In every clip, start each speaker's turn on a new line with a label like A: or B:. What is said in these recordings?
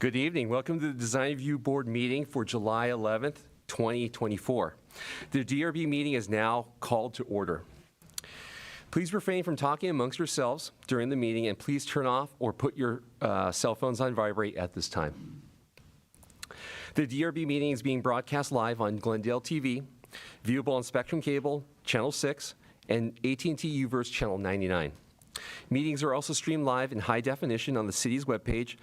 A: Good evening. Welcome to the Design Review Board meeting for July 11th, 2024. The DRB meeting is now called to order. Please refrain from talking amongst yourselves during the meeting, and please turn off or put your cell phones on vibrate at this time. The DRB meeting is being broadcast live on Glendale TV, viewable on Spectrum Cable, Channel 6, and AT&T UVerse Channel 99. Meetings are also streamed live in high definition on the city's webpage,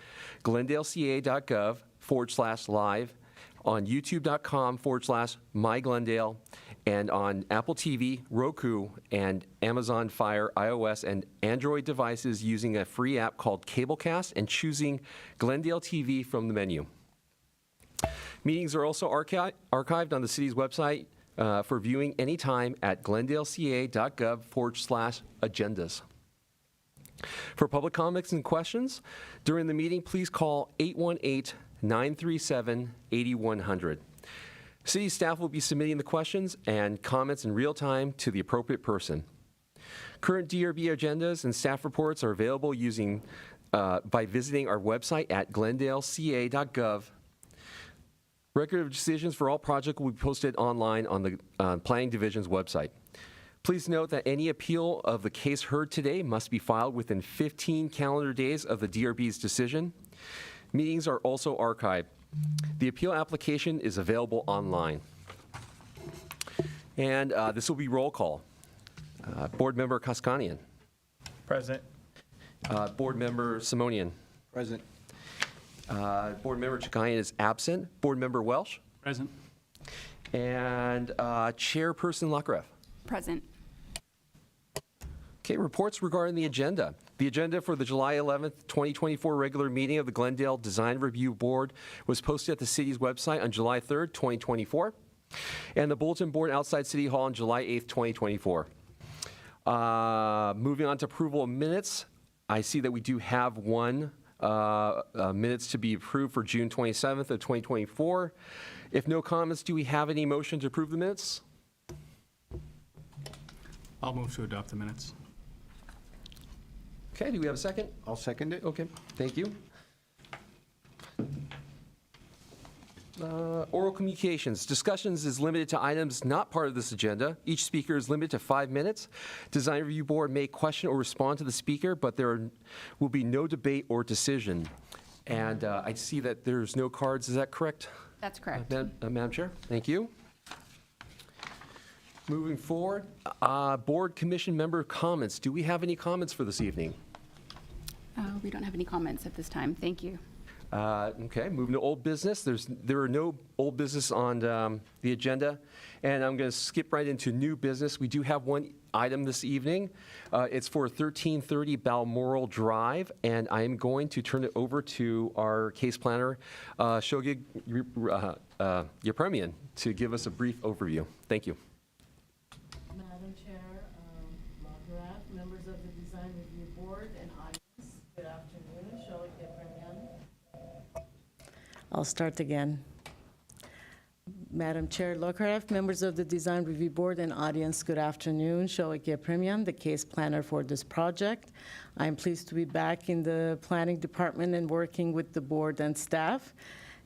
A: glendaleca.gov/live, on youtube.com/myglendale, and on Apple TV, Roku, and Amazon Fire iOS and Android devices using a free app called Cablecast and choosing Glendale TV from the menu. Meetings are also archived on the city's website for viewing anytime at glendaleca.gov/agendas. For public comments and questions during the meeting, please call 818-937-8100. City staff will be submitting the questions and comments in real time to the appropriate person. Current DRB agendas and staff reports are available by visiting our website at glendaleca.gov. Record of decisions for all projects will be posted online on the Planning Division's website. Please note that any appeal of the case heard today must be filed within 15 calendar days of the DRB's decision. Meetings are also archived. The appeal application is available online. And this will be roll call. Board Member Kaskanian.
B: Present.
A: Board Member Simonian.
B: Present.
A: Board Member Chikayan is absent. Board Member Welsh.
B: Present.
A: And Chairperson Lakarev.
C: Present.
A: Okay, reports regarding the agenda. The agenda for the July 11th, 2024 regular meeting of the Glendale Design Review Board was posted at the city's website on July 3rd, 2024, and the bulletin board outside City Hall on July 8th, 2024. Moving on to approval of minutes, I see that we do have one minutes to be approved for June 27th of 2024. If no comments, do we have any motion to approve the minutes?
B: I'll move to adopt the minutes.
A: Okay, do we have a second?
D: I'll second it.
A: Okay, thank you. Oral communications. Discussions is limited to items not part of this agenda. Each speaker is limited to 5 minutes. Design Review Board may question or respond to the speaker, but there will be no debate or decision. And I see that there's no cards. Is that correct?
C: That's correct.
A: Madam Chair, thank you. Moving forward, board commission member comments. Do we have any comments for this evening?
C: We don't have any comments at this time. Thank you.
A: Okay, moving to old business. There are no old business on the agenda, and I'm going to skip right into new business. We do have one item this evening. It's for 1330 Balmoral Drive, and I am going to turn it over to our case planner, Shoghi Yepremian, to give us a brief overview. Thank you.
E: Madam Chair, Lakarev, members of the Design Review Board and audience, good afternoon. Shoghi Yepremian. I'll start again. Madam Chair, Lakarev, members of the Design Review Board and audience, good afternoon. Shoghi Yepremian, the case planner for this project. I'm pleased to be back in the planning department and working with the board and staff.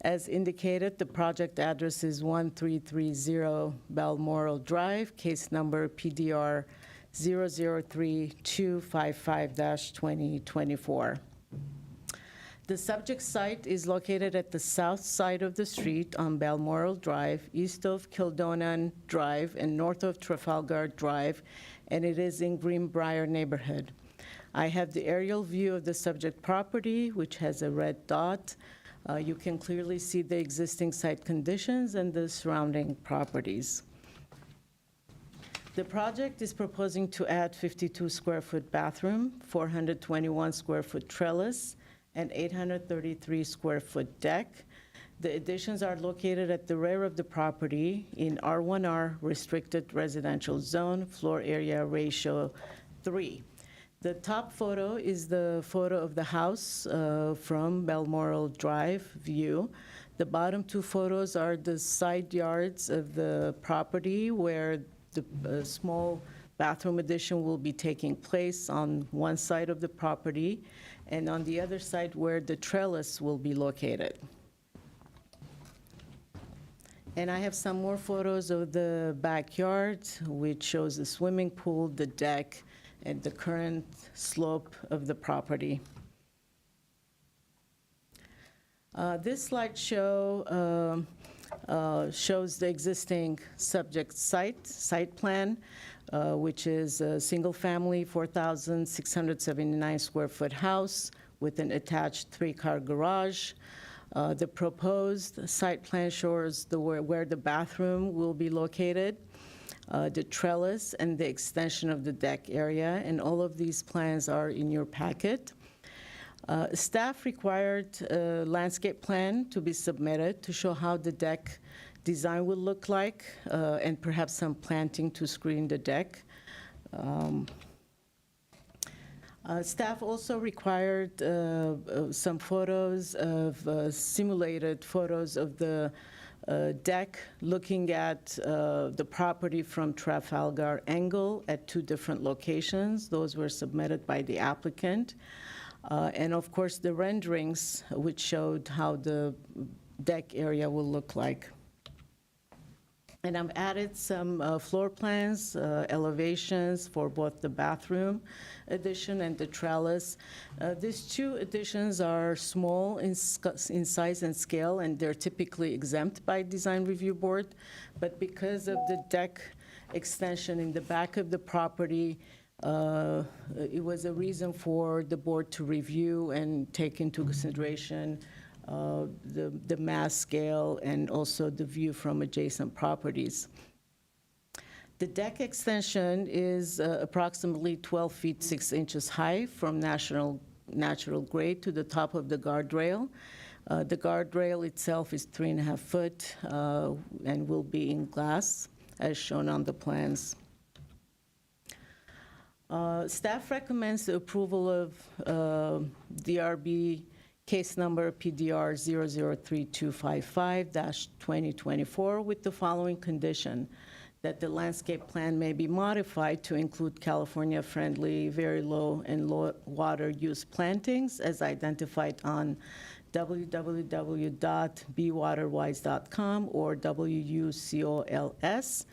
E: As indicated, the project address is 1330 Balmoral Drive, case number PDR 003255-2024. The subject site is located at the south side of the street on Balmoral Drive, east of Kildonan Drive and north of Trafalgar Drive, and it is in Greenbrier neighborhood. I have the aerial view of the subject property, which has a red dot. You can clearly see the existing site conditions and the surrounding properties. The project is proposing to add 52 square foot bathroom, 421 square foot trellis, and 833 square foot deck. The additions are located at the rear of the property in R1R restricted residential zone, floor area ratio 3. The top photo is the photo of the house from Balmoral Drive view. The bottom two photos are the side yards of the property where the small bathroom addition will be taking place on one side of the property. and on the other side where the trellis will be located. And I have some more photos of the backyard, which shows the swimming pool, the deck, and the current slope of the property. This slideshow shows the existing subject site plan, which is a single-family, 4,679 square foot house with an attached 3-car garage. The proposed site plan shows where the bathroom will be located, the trellis, and the extension of the deck area, and all of these plans are in your packet. Staff required a landscape plan to be submitted to show how the deck design will look like, and perhaps some planting to screen the deck. Staff also required some photos of simulated photos of the deck looking at the property from Trafalgar angle at 2 different locations. Those were submitted by the applicant. And of course, the renderings, which showed how the deck area will look like. And I've added some floor plans, elevations for both the bathroom addition and the trellis. These 2 additions are small in size and scale, and they're typically exempt by Design Review Board. But because of the deck extension in the back of the property, it was a reason for the board to review and take into consideration the mass scale and also the view from adjacent properties. The deck extension is approximately 12 feet 6 inches high from natural grade to the top of the guardrail. The guardrail itself is 3.5 foot and will be in glass, as shown on the plans. Staff recommends the approval of DRB case number PDR 003255-2024 with the following condition: that the landscape plan may be modified to include California-friendly, very low and low water use plantings as identified on www.bwaterwise.com or WUCOLS.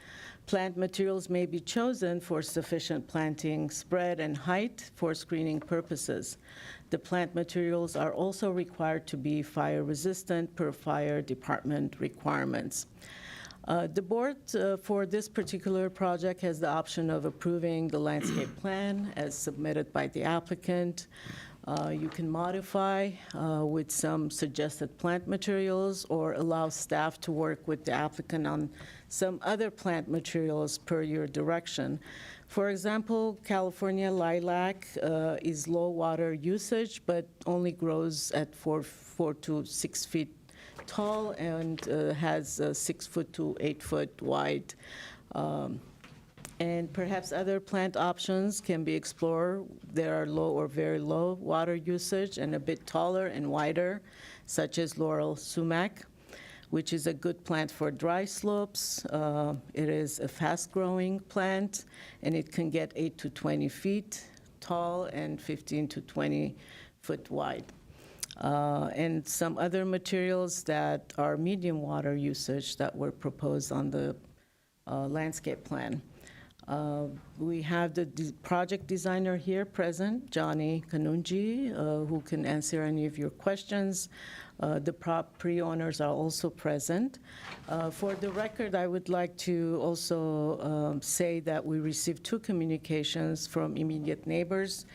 E: Plant materials may be chosen for sufficient planting spread and height for screening purposes. The plant materials are also required to be fire resistant per fire department requirements. The board for this particular project has the option of approving the landscape plan as submitted by the applicant. You can modify with some suggested plant materials or allow staff to work with the applicant on some other plant materials per your direction. For example, California lilac is low water usage, but only grows at 4 to 6 feet tall and has 6 foot to 8 foot wide. And perhaps other plant options can be explored. There are low or very low water usage and a bit taller and wider, such as laurel sumac, which is a good plant for dry slopes. It is a fast-growing plant, and it can get 8 to 20 feet tall and 15 to 20 foot wide. And some other materials that are medium water usage that were proposed on the landscape plan. We have the project designer here present, Johnny Kanunji, who can answer any of your questions. The property owners are also present. For the record, I would like to also say that we received 2 communications from immediate neighbors.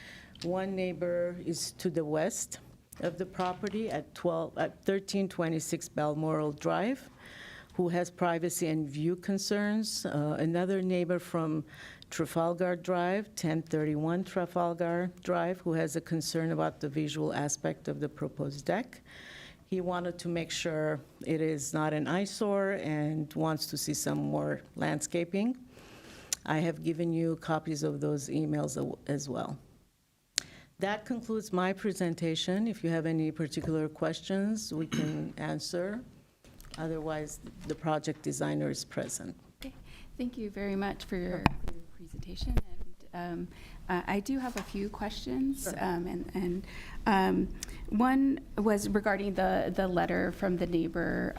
E: One neighbor is to the west of the property at 1326 Balmoral Drive, who has privacy and view concerns. Another neighbor from Trafalgar Drive, 1031 Trafalgar Drive, who has a concern about the visual aspect of the proposed deck. He wanted to make sure it is not an eyesore and wants to see some more landscaping. I have given you copies of those emails as well. That concludes my presentation. If you have any particular questions, we can answer. Otherwise, the project designer is present.
C: Okay. Thank you very much for your presentation. I do have a few questions, one was regarding the letter from the neighbor.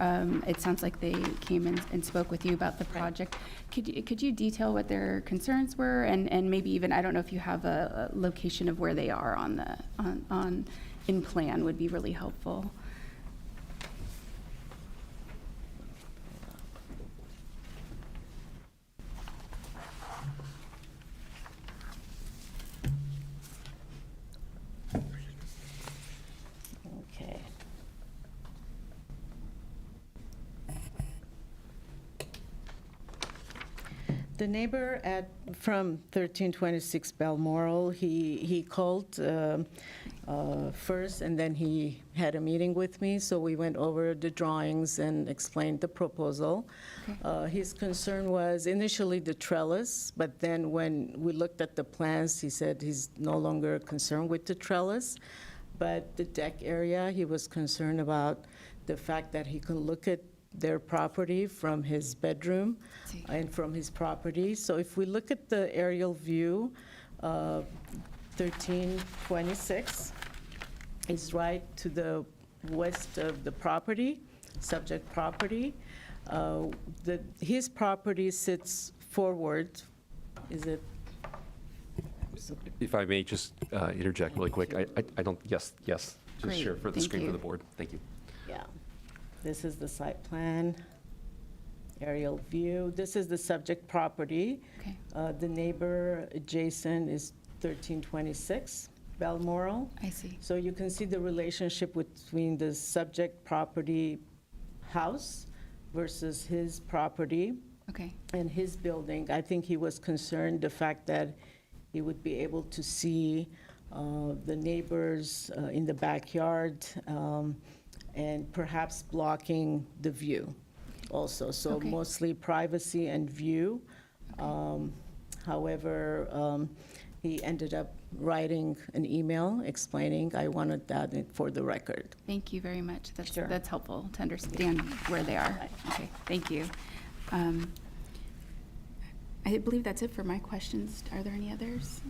C: It sounds like they came in and spoke with you about the project. Could you detail what their concerns were, and maybe even, I don't know if you have a location of where they are in plan would be really helpful.
E: Okay. The neighbor from 1326 Balmoral, he called first, and then he had a meeting with me, so we went over the drawings and explained the proposal. His concern was initially the trellis, but then when we looked at the plans, he said he's no longer concerned with the trellis. But the deck area, he was concerned about the fact that he could look at their property from his bedroom and from his property. So if we look at the aerial view, 1326 is right to the west of the property, subject property. His property sits forward. Is it?
A: If I may just interject really quick, I don't, yes, just
C: Great,
A: share for the
C: thank
A: screen for
C: you.
A: the board. Thank you.
E: Yeah. This is the site plan, aerial view. This is the subject property.
C: Okay.
E: The neighbor adjacent is 1326 Balmoral.
C: I see.
E: So you can see the relationship between the subject property house versus his property
C: Okay.
E: and his building. I think he was concerned the fact that he would be able to see the neighbors in the backyard and perhaps blocking the view also. So
C: Okay.
E: mostly privacy and view. However, he ended up writing an email explaining, I wanted that for the record.
C: Thank you very much.
E: Sure.
C: That's helpful to understand where they are. Okay, thank you. I believe that's it for my questions. Are there any others?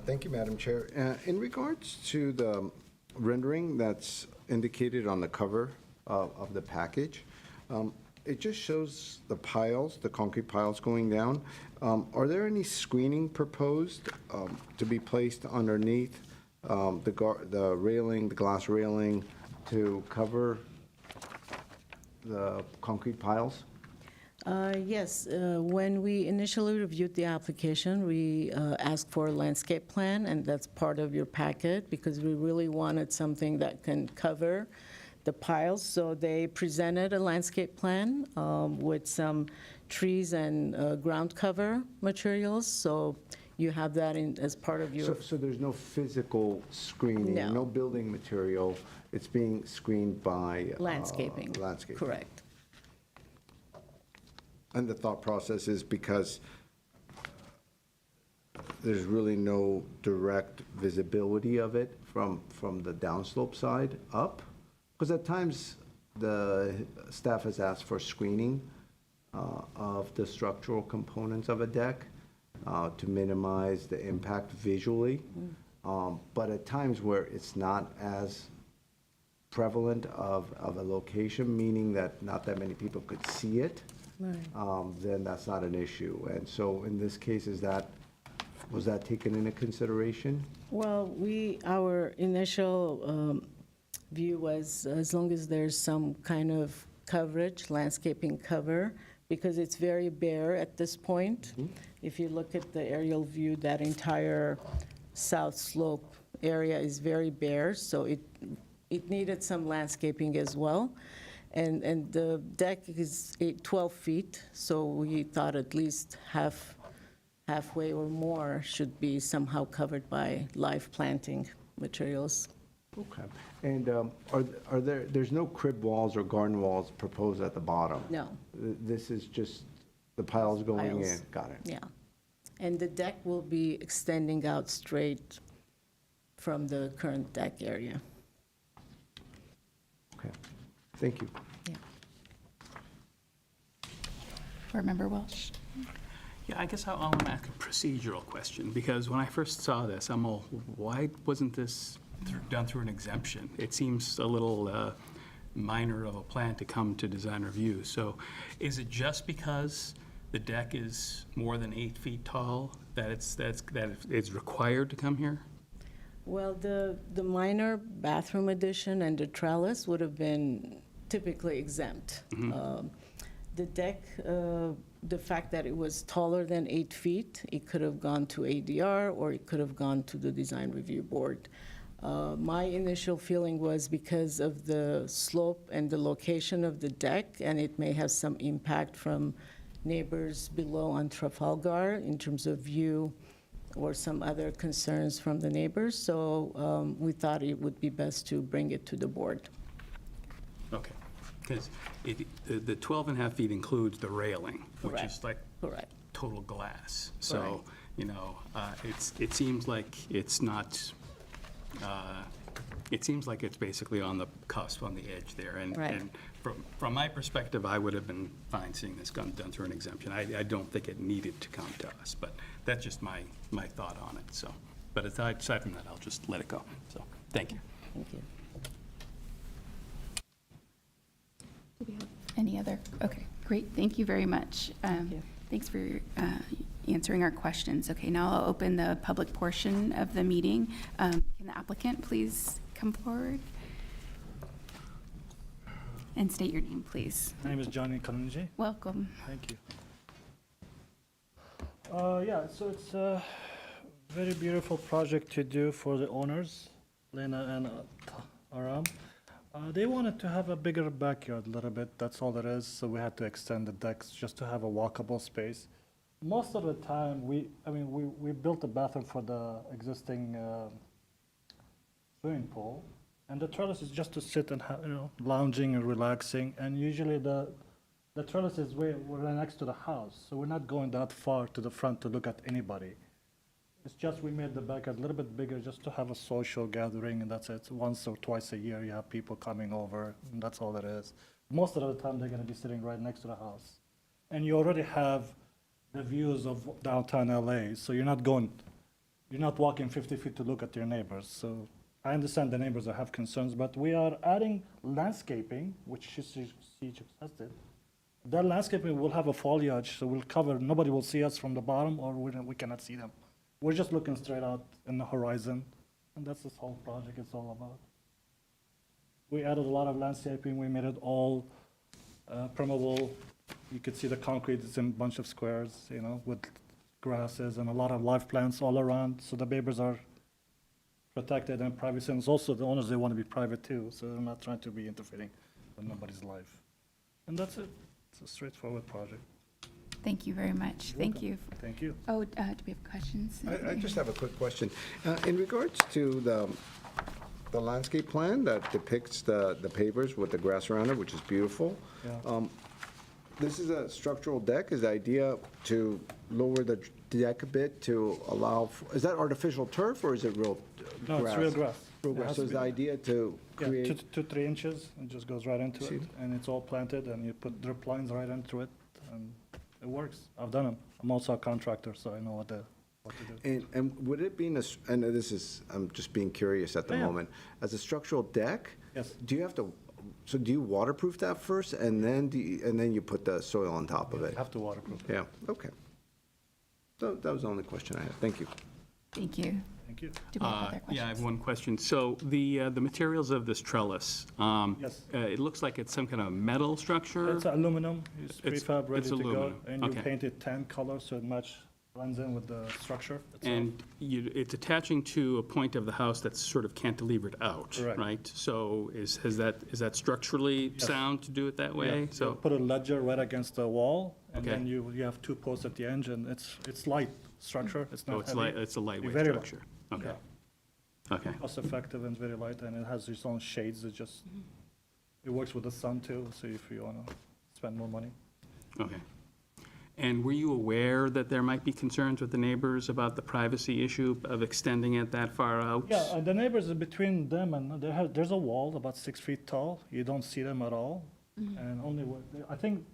D: Thank you, Madam Chair. In regards to the rendering that's indicated on the cover of the package, it just shows the piles, the concrete piles going down. Are there any screening proposed to be placed underneath the railing, the glass railing, to cover the concrete piles?
E: Yes, when we initially reviewed the application, we asked for a landscape plan, and that's part of your packet, because we really wanted something that can cover the piles. So they presented a landscape plan with some trees and ground cover materials, so you have that as part of your...
D: So there's no physical screening?
E: No.
D: No building material? It's being screened by...
E: Landscaping.
D: Landscaping.
E: Correct.
D: And the thought process is because there's really no direct visibility of it from the downslope side up? Because at times, the staff has asked for screening of the structural components of a deck to minimize the impact visually. But at times where it's not as prevalent of a location, meaning that not that many people could see it, then that's not an issue. And so in this case, was that taken into consideration?
E: Well, our initial view was as long as there's some kind of coverage, landscaping cover, because it's very bare at this point. If you look at the aerial view, that entire south slope area is very bare, so it needed some landscaping as well. And the deck is 12 feet, so we thought at least halfway or more should be somehow covered by live planting materials.
D: Okay. And there's no crib walls or garden walls proposed at the bottom?
E: No.
D: This is just the piles going in?
E: Piles.
D: Got it.
E: Yeah. And the deck will be extending out straight from the current deck area.
D: Okay. Thank you.
E: Yeah.
C: Board Member Welsh?
B: Yeah, I guess I want to ask a procedural question, because when I first saw this, I'm all, why wasn't this done through an exemption? It seems a little minor of a plan to come to design review. So is it just because the deck is more than 8 feet tall that it's required to come here?
E: Well, the minor bathroom addition and the trellis would have been typically exempt. The deck, the fact that it was taller than 8 feet, it could have gone to ADR or it could have gone to the design review board. My initial feeling was because of the slope and the location of the deck, and it may have some impact from neighbors below on Trafalgar in terms of view or some other concerns from the neighbors. So we thought it would be best to bring it to the board.
B: Okay, because the 12 and a half feet includes the railing, which is
E: Correct.
B: like
E: Correct.
B: total glass. So,
E: Right.
B: you know, it seems like it's not, it seems like it's basically on the cusp, on the edge there.
E: Right.
B: And from my perspective, I would have been fine seeing this done through an exemption. I don't think it needed to come to us, but that's just my thought on it, so. But aside from that, I'll just let it go, so, thank you.
E: Thank you.
C: Do we have any other? Okay, great. Thank you very much.
E: you.
C: Thanks for answering our questions. Okay, now I'll open the public portion of the meeting. Can the applicant please come forward? And state your name, please.
F: My name is Johnny Kanunji.
C: Welcome.
F: Thank you. Yeah, so it's a very beautiful project to do for the owners, Lena and Aram. They wanted to have a bigger backyard a little bit, that's all it is, so we had to extend the decks just to have a walkable space. Most of the time, we built a bathroom for the existing swimming pool, and the trellis is just to sit and lounging and relaxing, and usually the trellis is we're right next to the house, so we're not going that far to the front to look at anybody. It's just we made the backyard a little bit bigger just to have a social gathering, and that's it. Once or twice a year, you have people coming over, and that's all it is. Most of the time, they're gonna be sitting right next to the house. And you already have the views of downtown LA, so you're not walking 50 feet to look at your neighbors. So I understand the neighbors that have concerns, but we are adding landscaping, which she suggested. That landscaping will have a foliage, so we'll cover, nobody will see us from the bottom, or we cannot see them. We're just looking straight out in the horizon, and that's this whole project is all about. We added a lot of landscaping, we made it all permeable. You could see the concrete is in a bunch of squares, with grasses and a lot of live plants all around, so the neighbors are protected and privacy, and also the owners, they want to be private too, so they're not trying to be interfering with nobody's life. And that's it. It's a straightforward project.
C: Thank you very much. Thank you.
F: Thank you.
C: Oh, do we have questions?
D: I just have a quick question. In regards to the landscape plan that depicts the pavers with the grass around it, which is beautiful.
F: Yeah.
D: This is a structural deck. Is the idea to lower the deck a bit to allow, is that artificial turf or is it real grass?
F: No, it's real grass.
D: Real
F: It
D: grass.
F: has
D: So
F: to
D: is
F: be-
D: the idea to
F: Yeah,
D: create?
F: 3 inches, it just goes right into
D: See
F: it,
D: it?
F: and it's all planted, and you put drip lines right into it, and it works. I've done them. I'm also a contractor, so I know what to do.
D: And would it be, and this is, I'm just being curious at the
F: Yeah, yeah.
D: moment, as a structural deck?
F: Yes.
D: Do you have to, so do you waterproof that first and then you put the soil on top of
F: You
D: it?
F: have to waterproof it.
D: Yeah, okay. So that was the only question I had. Thank you.
C: Thank you.
F: Thank you.
C: Do we have other questions?
B: Yeah, I have one question. So the materials of this trellis,
F: Yes.
B: it looks like it's some kind of metal structure?
F: It's aluminum, it's
B: It's-
F: prefab, ready
B: it's
F: to go,
B: aluminum,
F: and you
B: okay.
F: paint it tan color, so it blends in with the structure itself.
B: And it's attaching to a point of the house that's sort of cantilevered out,
F: Correct.
B: right? So is that structurally
F: Yes.
B: sound to do it that way?
F: Yeah,
B: So,
F: put a ledger right against the wall, and
B: Okay.
F: then you have 2 posts at the end, and it's light structure, it's
B: oh,
F: not
B: it's
F: heavy.
B: it's a lightweight
F: Very light.
B: structure? Okay,
F: Yeah.
B: okay.
F: Cost effective and very light, and it has its own shades, it works with the sun too, so if you wanna spend more money.
B: Okay. And were you aware that there might be concerns with the neighbors about the privacy issue of extending it that far out?
F: Yeah, and the neighbors, between them and, there's a wall about 6 feet tall, you don't see them at all, and only, I think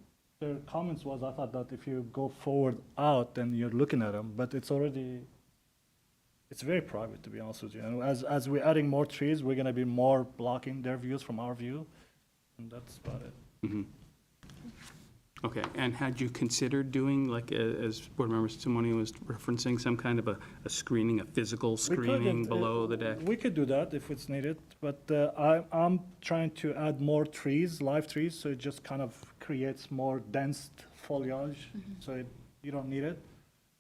F: their comments was, I thought that if you go forward out, then you're looking at them, but it's already, it's very private, to be honest with you. And as we're adding more trees, we're gonna be more blocking their views from our view, and that's about it.
B: Okay, and had you considered doing, like, as Board Member Simoni was referencing, some kind of a screening, a physical
F: We could,
B: screening below the deck?
F: We could do that if it's needed, but I'm trying to add more trees, live trees, so it just kind of creates more dense foliage, so you don't need it.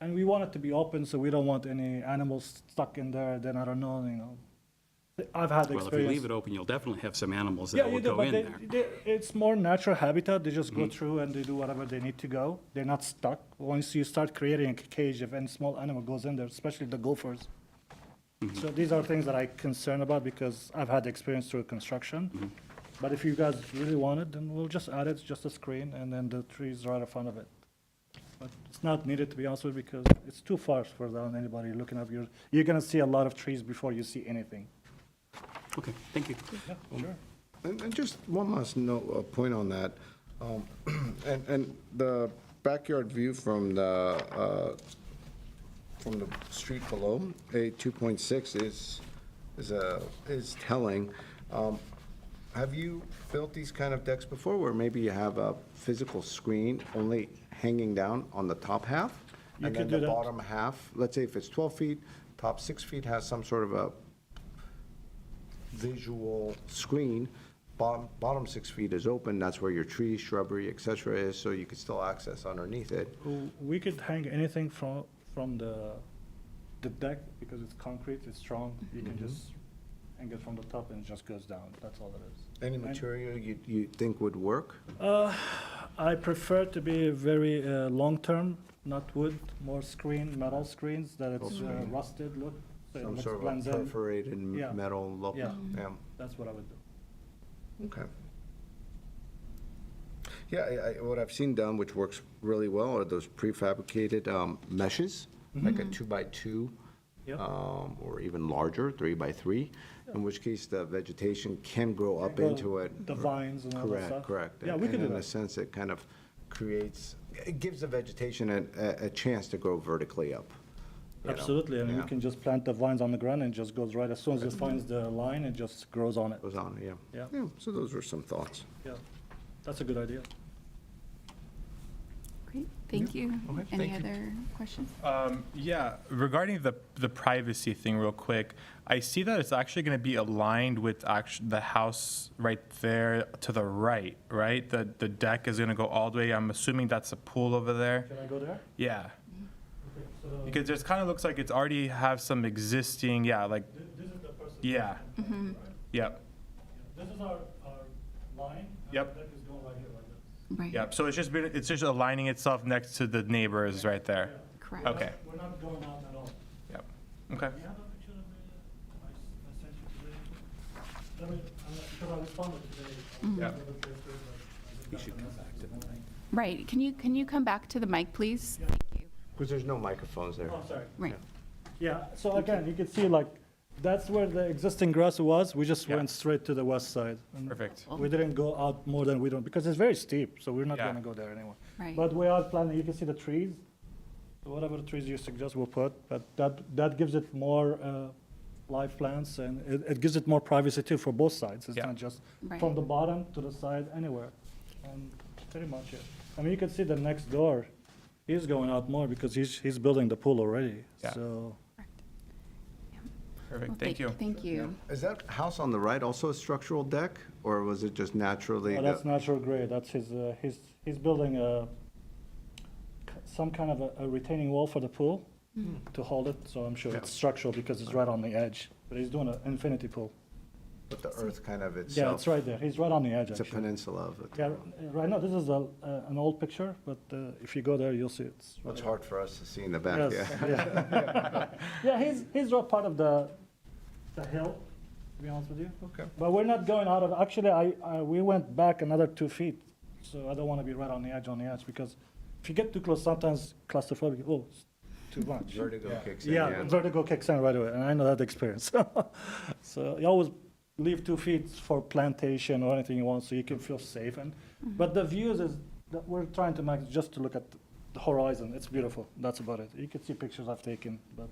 F: And we want it to be open, so we don't want any animals stuck in there, then I don't know, you know. I've had
B: Well, if you
F: experience.
B: leave it open, you'll definitely have some animals
F: Yeah,
B: that
F: you
B: will
F: do,
B: go
F: but
B: in there.
F: it's more natural habitat. They just go through and they do whatever they need to go. They're not stuck. Once you start creating a cage, if any small animal goes in there, especially the gophers. So these are things that I'm concerned about because I've had experience through construction. But if you guys really want it, then we'll just add it, just a screen, and then the trees right in front of it. But it's not needed, to be honest with you, because it's too far for anybody looking up. You're gonna see a lot of trees before you see anything.
B: Okay, thank you.
F: Yeah, sure.
D: And just one last note, point on that. And the backyard view from the street below, a 2.6 is telling. Have you built these kind of decks before where maybe you have a physical screen only hanging down on the top half?
F: You
D: And
F: could
D: then
F: do
D: the
F: that.
D: bottom half, let's say if it's 12 feet, top 6 feet has some sort of a visual screen. Bottom 6 feet is open, that's where your trees, shrubbery, et cetera is, so you could still access underneath it.
F: We could hang anything from the deck, because it's concrete, it's strong. You can just hang it from the top and it just goes down, that's all it is.
D: Any material you think would work?
F: I prefer to be very long-term, not wood, more metal screens, that it's rusted look, so it
D: Some
F: looks
D: sort of a
F: blends in.
D: perforated
F: Yeah.
D: metal look?
F: Yeah.
D: Yeah,
F: That's what I would do.
D: okay. Yeah, what I've seen done, which works really well, are those prefabricated meshes, like a 2x2.
F: Yep.
D: Or even larger, 3x3, in which case the vegetation can grow up
F: Go-
D: into it.
F: The vines and all that stuff.
D: Correct.
F: Yeah, we could do
D: And in a
F: that.
D: sense, it kind of creates, it gives the vegetation a chance to grow vertically up. you know?
F: Absolutely, and you
D: Yeah.
F: can just plant the vines on the ground and it just goes right, as soon as it finds the line, it just grows on it.
D: Goes on, yeah.
F: Yeah.
D: So those were some thoughts.
F: Yeah, that's a good idea.
C: Great, thank you.
G: Okay,
C: Any
G: thank you.
C: other questions?
G: Yeah, regarding the privacy thing real quick, I see that it's actually going to be aligned with the house right there to the right, right? The deck is going to go all the way, I'm assuming that's a pool over there?
F: Can I go there?
G: Yeah,
F: Okay, so
G: because it kind of looks like it's already have some existing, yeah, like,
F: this is the person.
G: yeah, yep,
F: This is our line. and
G: Yep.
F: the deck is going right here like this.
C: Right.
G: yep. So it's just aligning itself next to the neighbors right there.
C: Correct.
G: Okay.
F: We're not going out at all.
G: Yep, okay.
F: Do you have a picture of the, I sent you today? Let me, because I responded today.
G: Yep.
F: You should come back to the line.
C: Right, can you come back to the mic, please? Thank you.
D: Because there's no microphones there.
F: Oh, sorry.
C: Right,
F: Yeah, so again, you can see like, that's where the existing grass was, we just
G: Yeah.
F: went straight to the west side. And
G: Perfect.
F: We didn't go out more than we don't, because it's very steep, so we're not
G: Yeah.
F: gonna go there anymore.
C: right.
F: But we are planning, you can see the trees, so whatever trees you suggest, we'll put, but that gives it more live plants, and it gives it more privacy too for both sides. It's
G: Yeah.
F: not just
C: Right.
F: from the bottom to the side, anywhere. And pretty much it. I mean, you can see the next door, he's going out more because he's building the pool already,
G: Yeah.
F: so.
C: Well,
G: Perfect, thank you.
C: Thank you.
D: Is that house on the right also a structural deck, or was it just naturally?
F: Oh, that's natural grade, that's he's building some kind of a retaining wall for the pool to hold it, so I'm sure it's structural because it's right on the edge. But he's doing an infinity pool.
D: With the earth kind of itself?
F: Yeah, it's right there, he's right on the edge,
D: It's a
F: actually.
D: peninsula of it.
F: Yeah, right now, this is an old picture, but if you go there, you'll see it's. right
D: It's
F: there.
D: hard for us to see in the back,
F: Yes,
D: yeah.
F: yeah. Yeah, he's right part of the hill, to be honest with you.
D: Okay.
F: But we're not going out of, actually, we went back another 2 feet, so I don't want to be right on the edge, because if you get too close, sometimes claustrophobic, oh, it's too much.
D: Vertigo kicks in,
F: Yeah,
D: yeah.
F: vertigo kicks in right away, and I know that experience. So you always leave 2 feet for plantation or anything you want, so you can feel safe. But the views is we're trying to max just to look at the horizon. It's beautiful. That's about it. You can see pictures I've taken, but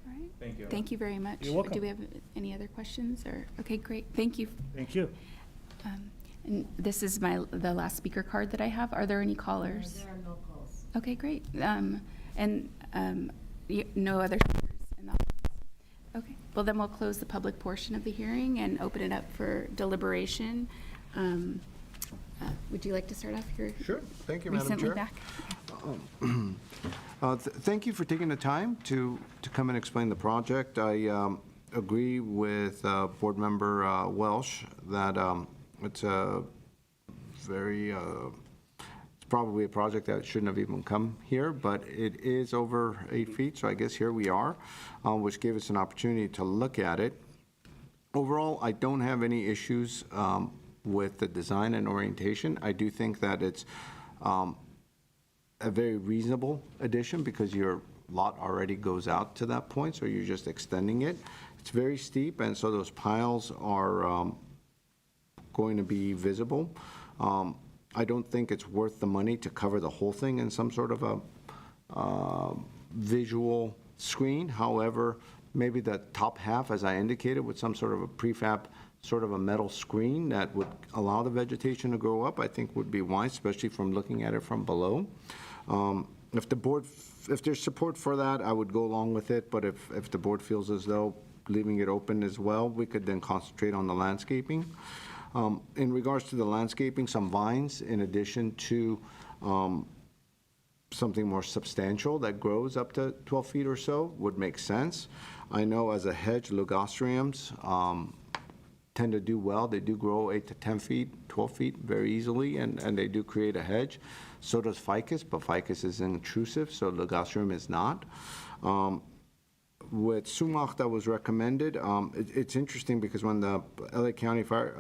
C: All right.
G: Thank you.
C: Thank you very much.
F: You're welcome.
C: Do we have any other questions or, okay, great. Thank you.
F: thank you.
C: And this is the last speaker card that I have. Are there any callers?
E: There are no calls.
C: Okay, great. No other speakers in the audience? Okay, well then we'll close the public portion of the hearing and open it up for deliberation. Would you like to start off your?
D: Sure. Thank you, Madam
C: Recently
D: Chair.
C: back?
D: Thank you for taking the time to come and explain the project. I agree with Board Member Welsh that it's a very, it's probably a project that shouldn't have even come here, but it is over 8 feet, so I guess here we are, which gave us an opportunity to look at it. Overall, I don't have any issues with the design and orientation. I do think that it's a very reasonable addition because your lot already goes out to that point, so you're just extending it. It's very steep, and so those piles are going to be visible. I don't think it's worth the money to cover the whole thing in some sort of a visual screen. However, maybe the top half, as I indicated, with some sort of a prefab, sort of a metal screen that would allow the vegetation to grow up, I think would be wise, especially from looking at it from below. If there's support for that, I would go along with it, but if the board feels as though leaving it open as well, we could then concentrate on the landscaping. In regards to the landscaping, some vines in addition to something more substantial that grows up to 12 feet or so would make sense. I know as a hedge, ligustriums tend to do well. They do grow 8 to 10 feet, 12 feet very easily, and they do create a hedge. So does ficus, but ficus is intrusive, so ligustrium is not. With sumac that was recommended, it's interesting because when the LA County Fire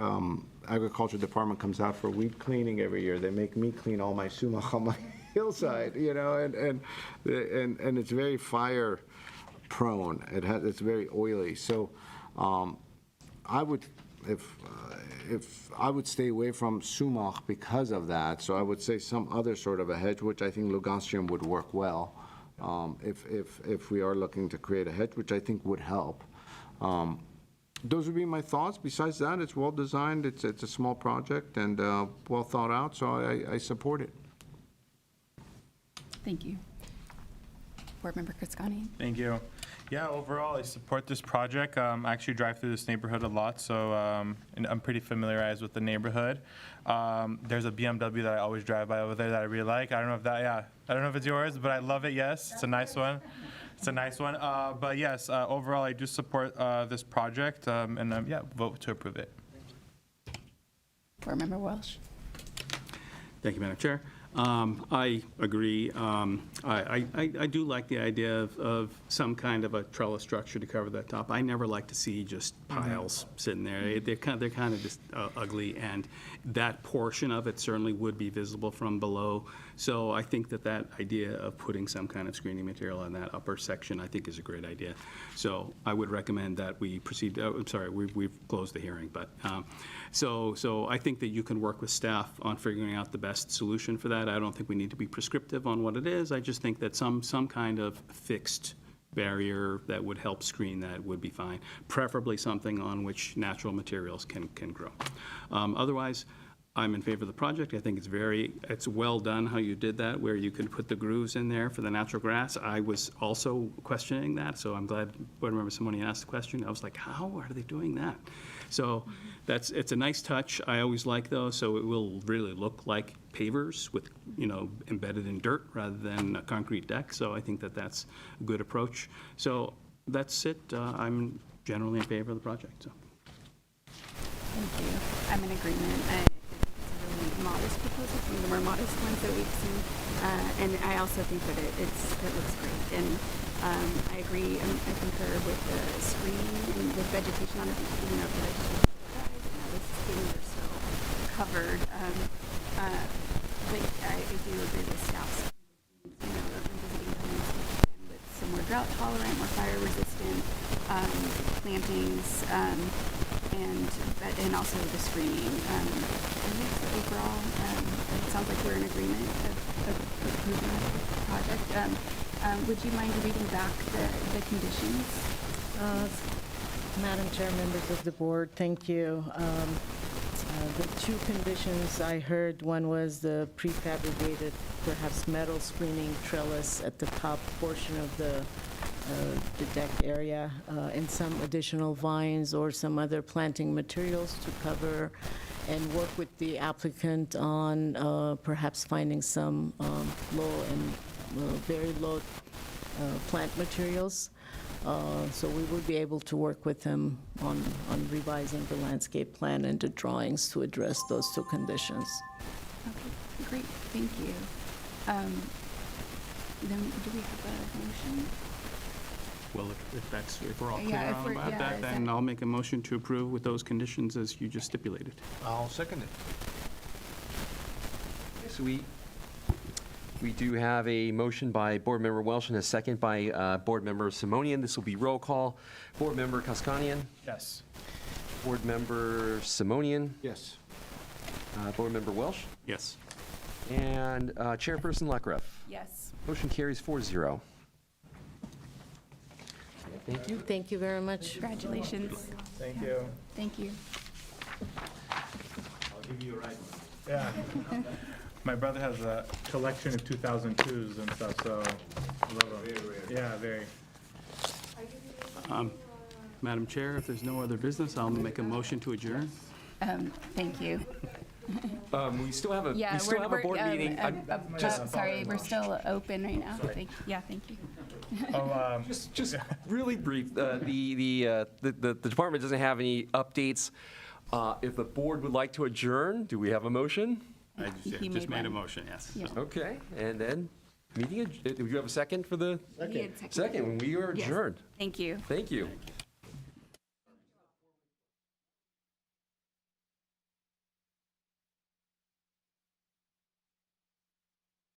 D: Agriculture Department comes out for weed cleaning every year, they make me clean all my sumac on my hillside, you know, and it's very fire prone. It's very oily. So I would, if I would stay away from sumac because of that. So I would say some other sort of a hedge, which I think ligustrium would work well. If we are looking to create a hedge, which I think would help. Those would be my thoughts. Besides that, it's well-designed, it's a small project, and well thought out, so I support it.
C: Thank you. Board Member Kriscani?
G: Thank you. Yeah, overall, I support this project. I actually drive through this neighborhood a lot, so and I'm pretty familiarized with the neighborhood. There's a BMW that I always drive by over there that I really like. I don't know if that, yeah, I don't know if it's yours, but I love it, yes. It's a nice one. It's a nice one. But yes, overall, I do support this project, and yeah, vote to approve it.
C: Board Member Welsh?
B: Thank you, Madam Chair. I agree. I do like the idea of some kind of a trellis structure to cover that top. I never like to see just piles sitting there. They're kind of just ugly, and that portion of it certainly would be visible from below. So I think that idea of putting some kind of screening material on that upper section, I think is a great idea. So I would recommend that we proceed. I'm sorry, we've closed the hearing, but so I think that you can work with staff on figuring out the best solution for that. I don't think we need to be prescriptive on what it is. I just think that some kind of fixed barrier that would help screen that would be fine, preferably something on which natural materials can grow. Otherwise, I'm in favor of the project. I think it's well done how you did that, where you can put the grooves in there for the natural grass. I was also questioning that, so I'm glad, I remember someone asked the question. I was like, how are they doing that? So it's a nice touch. I always like those, so it will really look like pavers with, embedded in dirt rather than a concrete deck. So I think that's a good approach. So that's it. I'm generally in favor of the project. So.
C: Thank you. I'm in agreement. It's a really modest proposal, one of the more modest ones that we've seen. And I also think that it looks great. And I agree, I concur with the screening and with vegetation on it, even though the vegetation dies, and now the skins are still covered. But I do agree with staff's, revisiting plants with some more drought tolerant, more fire resistant plantings. and also the screening. I think so overall, it sounds like we're in agreement of approving the project. Would you mind reading back the conditions?
E: Madam Chair, members of the board, thank you. The two conditions I heard, one was the prefabricated, perhaps metal screening trellis at the top portion of the deck area, and some additional vines or some other planting materials to cover and work with the applicant on perhaps finding some low and very low plant materials. So we will be able to work with him on revising the landscape plan and the drawings to address those two conditions.
C: Okay, great, thank you. Then, do we have a motion?
B: Well, if we're all
C: Yeah,
B: clear
C: if
B: on
C: we're-
B: about
C: yeah,
B: that,
C: is
B: then
C: that-
B: I'll make a motion to approve with those conditions as you just stipulated.
H: I'll second it.
A: So we do have a motion by Board Member Welsh and a second by Board Member Simonian. This will be roll call. Board Member Kaskanian,
G: Yes.
A: Board Member Simonian,
H: Yes.
A: Board Member Welsh,
B: Yes.
A: and Chairperson Lekreff.
C: Yes.
A: Motion carries 4-0. Thank you.
E: Thank you very much.
C: Congratulations.
G: Thank you.
C: Thank you.
G: Yeah. My brother has a collection of 2002s and stuff, so I love them. Yeah, very.
B: Madam Chair, if there's no other business, I'll make a motion to adjourn.
C: Thank you.
A: We still have a,
C: Yeah,
A: we still have a board meeting.
C: Sorry, we're still open right now. Thank you.
G: Oh,
A: Just really brief, the department doesn't have any updates. If the board would like to adjourn, do we have a motion?
B: I
C: He
B: just
C: made
B: made a
C: one.
B: motion, yes.
C: Yeah.
B: So-
A: Okay, and then, do you have a second for the?
C: He had
A: Second, we are
C: Yes.
A: adjourned.
C: Thank you.
A: Thank you.